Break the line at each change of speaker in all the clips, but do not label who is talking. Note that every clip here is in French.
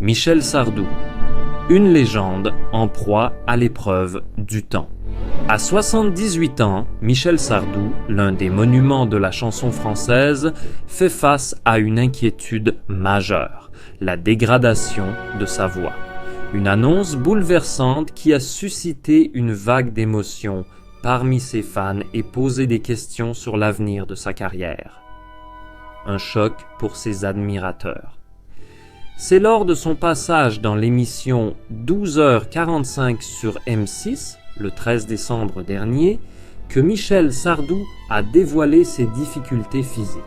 Michel Sardou, une légende en proie à l'épreuve du temps. À 78 ans, Michel Sardou, l'un des monuments de la chanson française, fait face à une inquiétude majeure, la dégradation de sa voix. Une annonce bouleversante qui a suscité une vague d'émotions parmi ses fans et posé des questions sur l'avenir de sa carrière. Un choc pour ses admirateurs. C'est lors de son passage dans l'émission 12h45 sur M6, le 13 décembre dernier, que Michel Sardou a dévoilé ses difficultés physiques.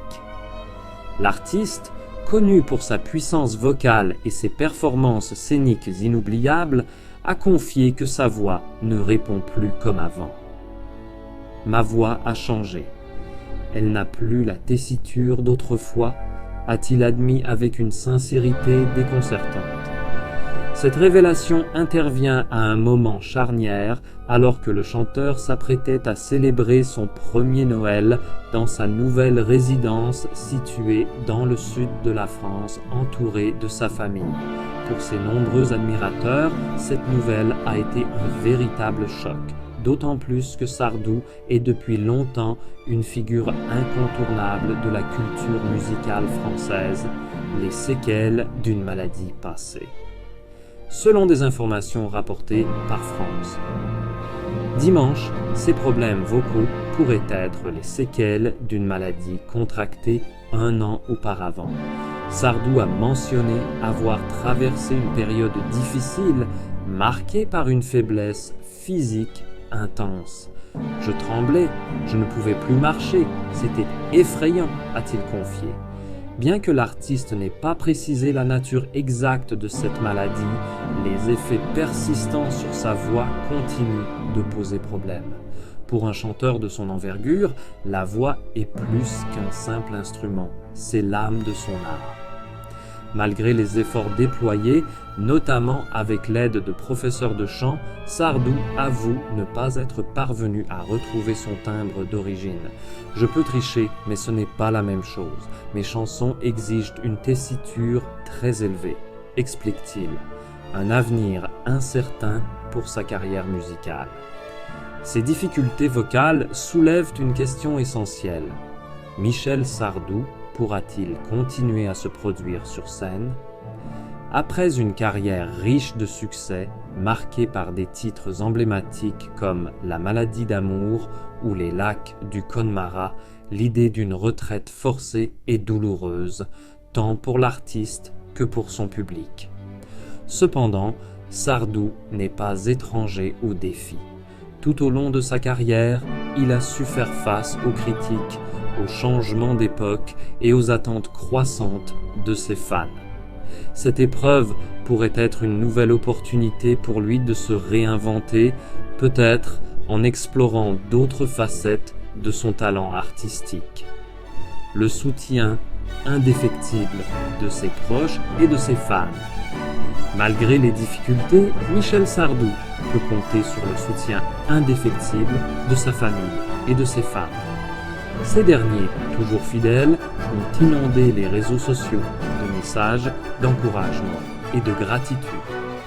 L'artiste, connu pour sa puissance vocale et ses performances scéniques inoubliables, a confié que sa voix ne répond plus comme avant. « Ma voix a changé. Elle n'a plus la tessiture d'autrefois », a-t-il admis avec une sincérité déconcertante. Cette révélation intervient à un moment charnière alors que le chanteur s'apprêtait à célébrer son premier Noël dans sa nouvelle résidence située dans le sud de la France, entouré de sa famille. Pour ses nombreux admirateurs, cette nouvelle a été un véritable choc, d'autant plus que Sardou est depuis longtemps une figure incontournable de la culture musicale française, les séquelles d'une maladie passée. Selon des informations rapportées par France. Dimanche, ces problèmes vocaux pourraient être les séquelles d'une maladie contractée 1 an auparavant. Sardou a mentionné avoir traversé une période difficile, marquée par une faiblesse physique intense. Je tremblais, je ne pouvais plus marcher, c'était effrayant, a-t-il confié. Bien que l'artiste n'ait pas précisé la nature exacte de cette maladie, les effets persistants sur sa voix continuent de poser problème. Pour un chanteur de son envergure, la voix est plus qu'un simple instrument, c'est l'âme de son art. Malgré les efforts déployés, notamment avec l'aide de professeurs de chant, Sardou avoue ne pas être parvenu à retrouver son timbre d'origine. « Je peux tricher, mais ce n'est pas la même chose. Mes chansons exigent une tessiture très élevée », explique-t-il. Un avenir incertain pour sa carrière musicale. Ces difficultés vocales soulèvent une question essentielle. Michel Sardou pourra-t-il continuer à se produire sur scène? Après une carrière riche de succès, marquée par des titres emblématiques comme La maladie d'amour ou Les lacs du Connemara, l'idée d'une retraite forcée est douloureuse, tant pour l'artiste que pour son public. Cependant, Sardou n'est pas étranger aux défis. Tout au long de sa carrière, il a su faire face aux critiques, aux changements d'époque et aux attentes croissantes de ses fans. Cette épreuve pourrait être une nouvelle opportunité pour lui de se réinventer, peut-être en explorant d'autres facettes de son talent artistique. Le soutien indéfectible de ses proches et de ses fans. Malgré les difficultés, Michel Sardou peut compter sur le soutien indéfectible de sa famille et de ses fans. Ces derniers, toujours fidèles, ont inondé les réseaux sociaux de messages d'encouragement et de gratitude.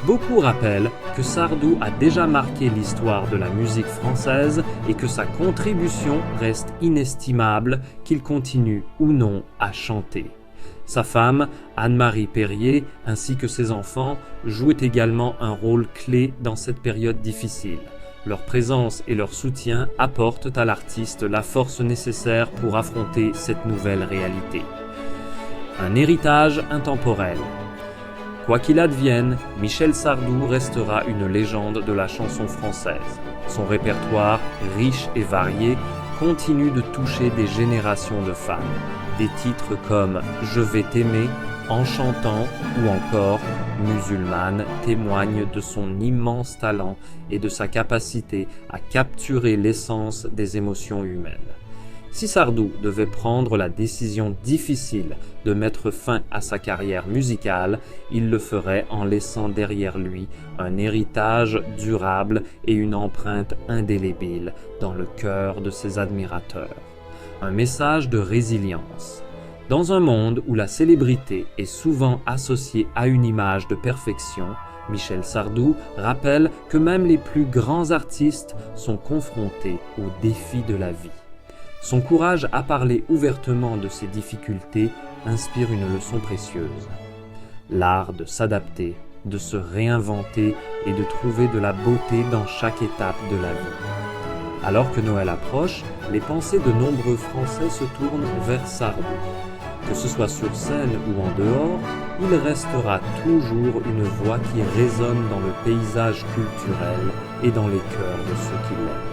Beaucoup rappellent que Sardou a déjà marqué l'histoire de la musique française et que sa contribution reste inestimable, qu'il continue ou non à chanter. Sa femme, Anne-Marie Perrier, ainsi que ses enfants, jouent également un rôle clé dans cette période difficile. Leur présence et leur soutien apportent à l'artiste la force nécessaire pour affronter cette nouvelle réalité. Un héritage intemporel. Quoi qu'il advienne, Michel Sardou restera une légende de la chanson française. Son répertoire, riche et varié, continue de toucher des générations de fans. Des titres comme « Je vais t'aimer », En chantant ou encore Musulmane témoigne de son immense talent et de sa capacité à capturer l'essence des émotions humaines. Si Sardou devait prendre la décision difficile de mettre fin à sa carrière musicale, il le ferait en laissant derrière lui un héritage durable et une empreinte indélébile dans le cœur de ses admirateurs. Un message de résilience. Dans un monde où la célébrité est souvent associée à une image de perfection, Michel Sardou rappelle que même les plus grands artistes sont confrontés aux défis de la vie. Son courage à parler ouvertement de ses difficultés inspire une leçon précieuse. L'art de s'adapter, de se réinventer et de trouver de la beauté dans chaque étape de la vie. Alors que Noël approche, les pensées de nombreux Français se tournent vers Sardou. Que ce soit sur scène ou en dehors, il restera toujours une voix qui résonne dans le paysage culturel et dans les cœurs de ceux qui l'aiment.